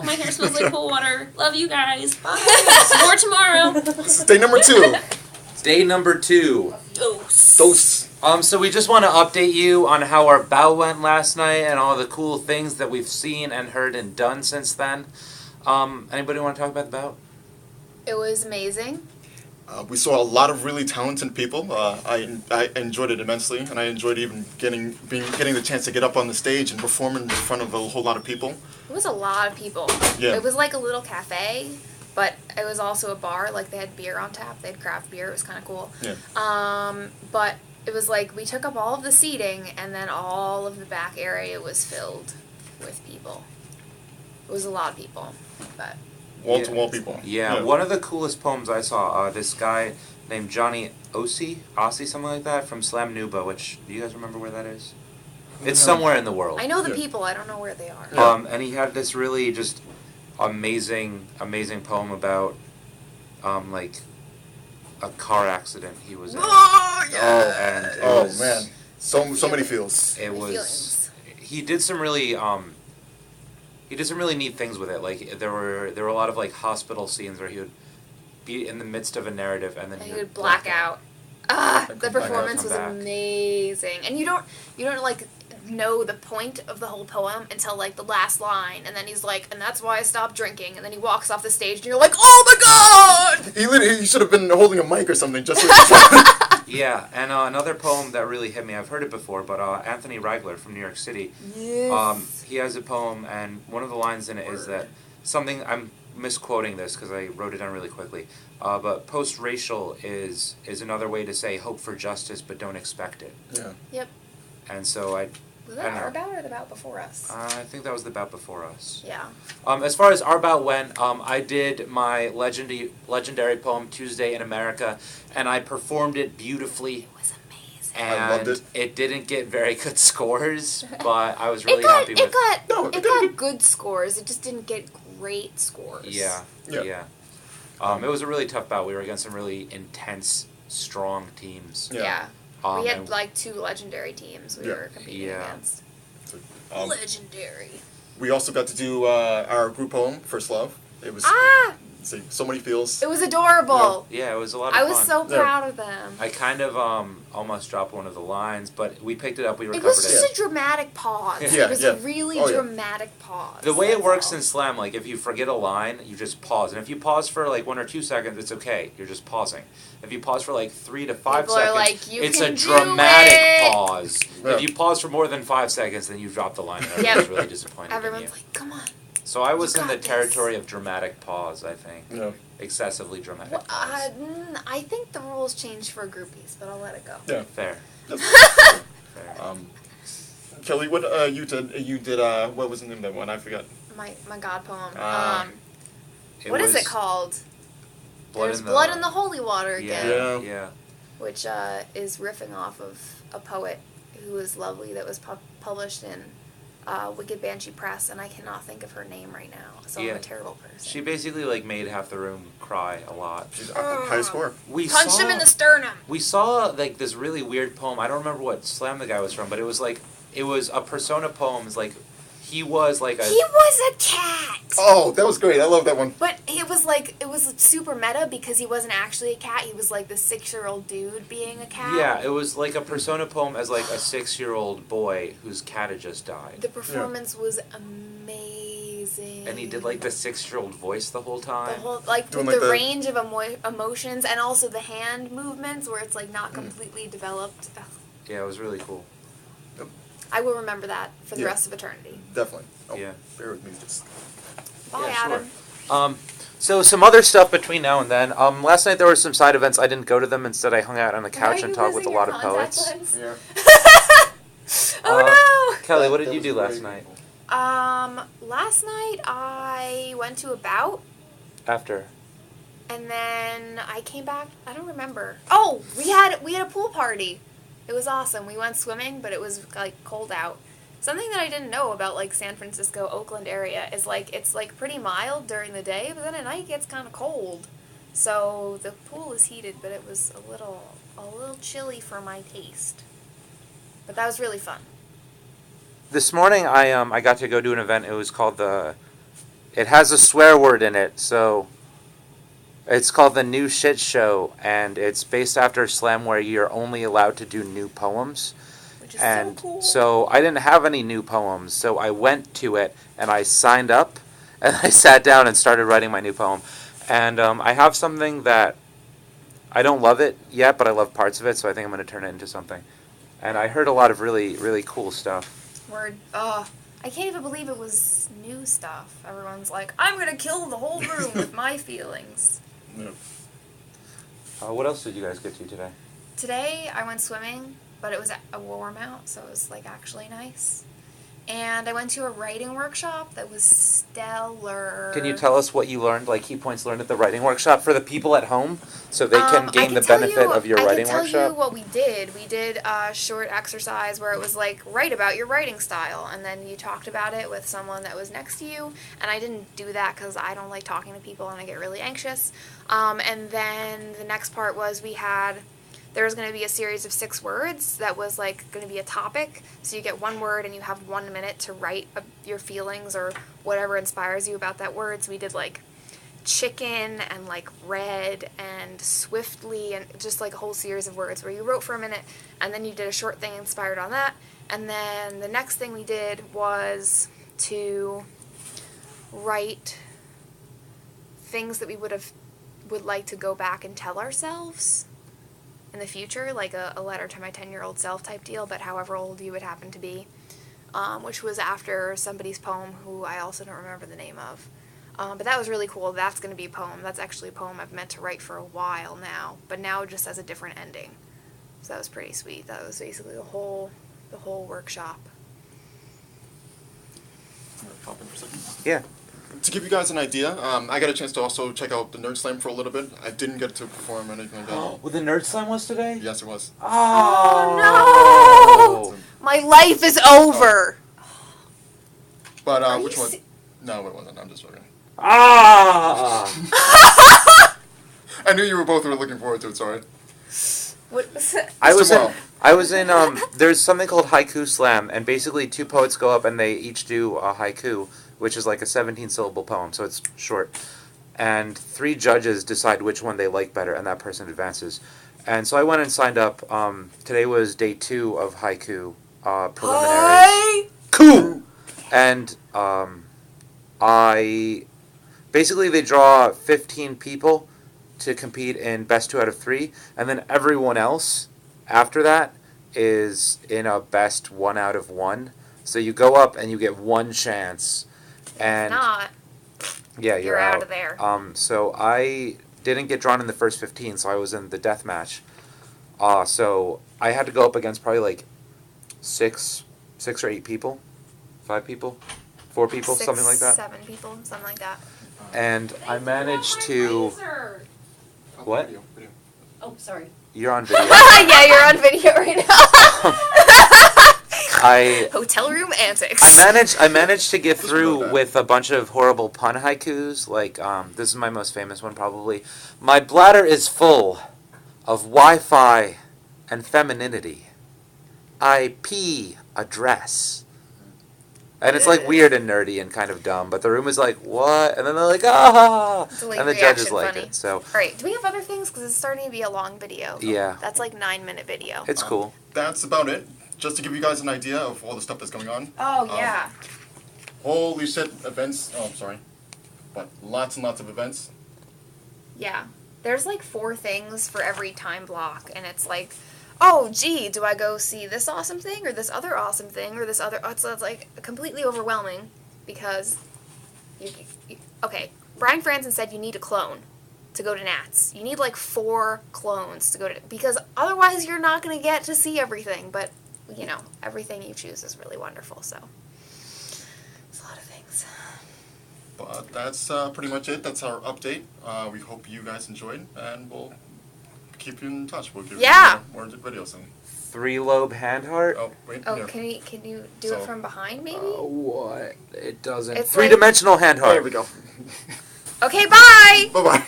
My hair smells like pool water. Love you guys. Bye. More tomorrow. This is day number 2. Day number 2. Dose. So we just want to update you on how our bout went last night and all the cool things that we've seen and heard and done since then. Anybody want to talk about the bout? It was amazing. We saw a lot of really talented people. I enjoyed it immensely, and I enjoyed even getting the chance to get up on the stage and perform in front of a whole lot of people. It was a lot of people. Yeah. It was like a little cafe, but it was also a bar. Like, they had beer on tap. They had craft beer. It was kind of cool. Yeah. But it was like we took up all of the seating, and then all of the back area was filled with people. It was a lot of people, but... Wall-to-wall people. Yeah, one of the coolest poems I saw, this guy named Johnny Ossie, something like that, from Slam Nuba, which, do you guys remember where that is? It's somewhere in the world. I know the Yeah. people, I don't know where they are. And he had this really just amazing poem about, like, a car accident he was in. Oh, And it was, man. So many feels. It was... Feelings. He did some really neat things with it. Like there were a lot of like hospital scenes where he would be in the midst of a narrative and then And he he would black out. The performance was come back. amazing. And you don't like know the point of the whole poem until like the last line, and then he's like, and that's why I stopped drinking, and then he walks off the stage and you're like, oh my god! He should have been holding a mic or something just like Yeah, and another poem that really hit me, I've heard it before, but Anthony Ragler from New York City, Yes. he has a poem, and one of the lines in it is that something, I'm misquoting this because I wrote it down really quickly, but post-racial is another way to say hope for justice but don't expect it. Yeah. Yep. And so Was that our bout or the bout before us? I think that was the bout before us. Yeah. As far as our bout went, I did my legendary poem Tuesday in America, and I performed it beautifully. It was amazing. And I loved it. it didn't get very good scores, but I was really happy with It No, it got good scores. It just didn't get great scores. Yeah. It was a really tough bout. We were against some really intense, strong teams. Yeah. We had and like 2 legendary teams we were competing against. Legendary. We also got to do our group poem, First Love. It was so many feels. It was adorable. Yeah, it was a lot of fun. I was so proud of them. I kind of almost dropped one of the lines, but we picked it up, we It recovered was just a dramatic pause. Yeah. It was a really dramatic pause. The way it that's works all. in Slam, like, if you forget a line, you just pause. And if you pause for, like, 1 or 2 seconds, it's okay. You're just pausing. If you pause for, like, 3 to 5 People are seconds, like, "You it's can a do dramatic it!" pause. Yeah. If you pause for more than 5 seconds, then you've dropped the line, and everyone's really disappointed Everyone's in you. like, come on. So I was "You in the got this." territory of dramatic pause, I think. Yeah. Excessively dramatic Well, pause. I think the rules changed for groupies, but I'll let it go. Yeah. Fair. Yep. Fair. Kelly, what you did what was the name of that one? I forgot. My God poem. It Is was it called? There's in Blood in the Holy Water again. Yeah. Which is riffing off of a poet who was lovely that was published in Wicked Banshee Press, and I cannot think of her name right now, so I'm a terrible person. She basically, like, made half the room cry a lot. She's high score. Punched him in the sternum! We saw, like, this really weird poem. I don't remember what Slam the guy was from, but it was, like, it was a persona poem. It's like, he was, like, He was a cat! Oh, that was great. I love that one. But it was super meta because he wasn't actually a cat. He was like the 6-year-old dude being a cat. Yeah, it was like a persona poem as, like, a 6-year-old boy whose cat had just died. The performance was amazing. And he did, like, the 6-year-old voice the whole time. The whole, like, Doing, with like, the the- range of emotions and also the hand movements where it's, like, not completely developed. Ugh. Yeah, it was really cool. I will remember that for the Yeah. rest of eternity. Definitely. Oh, Yeah. Bear with me just. Bye, Yeah, sure. Adam. So some other stuff between now and then. Last night there were some side events. I didn't go to them. Instead, I hung out on the couch and talked with a lot of poets. Yeah. Oh no! Kelly, what did That you was do very last night? Last night I went to a bout, After. and then I came back. I don't remember. Oh, we had a pool party. It was awesome. We went swimming, but it was like cold out. Something that I didn't know about like San Francisco, Oakland area is like it's like pretty mild during the day, but then at night it gets kind of cold. So the pool is heated, but it was a little chilly for my taste. But that was really fun. This morning I got to go to an event. It was called the it has a swear word in it, so it's called The New Shit Show, and it's based after a slam where you're only allowed to do new poems. Which is And so cool. so I didn't have any new poems, so I went to it and I signed up and I sat down and started writing my new poem. And I have something that I don't love it yet, but I love parts of it, so I think I'm going to turn it into something. And I heard a lot of really, really cool stuff. Word. I can't even believe it was new stuff. Everyone's like, I'm gonna kill the whole room with my feelings. Yeah. What else did you guys get to today? Today I went swimming, but it was a warm out, so it was like actually nice. And I went to a writing workshop that was stellar. Can you tell us what you learned, like key points learned at the writing workshop for the people at home, so they can gain the benefit of your writing workshop? I can tell you what we did. We did a short exercise where it was like, write about your writing style, and then you talked about it with someone that was next to you, and I didn't do that because I don't like talking to people and I get really anxious. And then the next part was there was going to be a series of 6 words that was like going to be a topic. So you get one word and you have 1 minute to write your feelings or whatever inspires you about that word. So we did like chicken and like red and swiftly and just like a whole series of words where you wrote for a minute and then you did a short thing inspired on that. And then the next thing we did was to write things that we would like to go back and tell ourselves in the future, like a letter to my 10-year-old self type deal, but however old you would happen to be, which was after somebody's poem who I also don't remember the name of. But that was really cool. That's going to be a poem. That's actually a poem I've meant to write for a while now, but now it just has a different ending. So that was pretty sweet. That was basically the whole workshop. Pop in for a second. Yeah. To give you guys an idea, I got a chance to also check out the Nerd Slam for a little bit. I didn't get to perform anything like that. Well, the Nerd Slam was today? Yes, it was. Oh no! My life is over! But, which one? No, it wasn't. I'm just joking. Ah! I knew you both were looking forward to it, sorry. What was it? I was in, there's something called Haiku Slam, and basically 2 poets go up and they each do a haiku, which is like a 17-syllable poem, so it's short. And 3 judges decide which one they like better, and that person advances. And so I went and signed up. Today was day 2 of haiku preliminaries. Haiku! And basically they draw 15 people to compete in best 2 out of 3, and then everyone else after that is in a best 1 out of 1. So you go up and you get 1 chance. And not. Yeah, You're out of there. So I didn't get drawn in the first 15, so I was in the death match. So I had to go up against probably like 6 or 8 people, 5 people, 4 people, 6, something like that. 7 people, something like that. And I managed to. What? Video. Oh, sorry. You're on video. Yeah, you're on video right now. Hotel room antics. I managed to get through with a bunch of horrible pun haikus. Like this is my most famous one probably. My bladder is full of Wi-Fi and femininity. I pee a dress. And it's like weird and nerdy and kind of dumb, but the room is like, what? And then they're like, ah! And the judges liked it. So. Alright, do we have other things? Because it's starting to be a long video. Yeah. That's like 9-minute video. It's cool. That's about it. Just to give you guys an idea of all the stuff that's going on. Oh, yeah. Holy shit, events. Oh, I'm sorry. But lots and lots of events. Yeah. There's like 4 things for every time block, and it's like, oh, gee, do I go see this awesome thing, or this other awesome thing, or this other... So it's like completely overwhelming, because... Okay, Brian Franson said you need a clone to go to Nats. You need like 4 clones to go to... Because otherwise you're not going to get to see everything, but... You know, everything you choose is really wonderful, so it's a lot of things. But that's pretty much it. That's our update. We hope you guys enjoyed, and we'll keep you in touch. We'll give you more videos soon. 3-lobe hand heart? Oh, wait. Oh, yeah. can you do it from behind, maybe? What? It doesn't. It's 3-dimensional hand heart. There we go. Okay, bye! Bye-bye.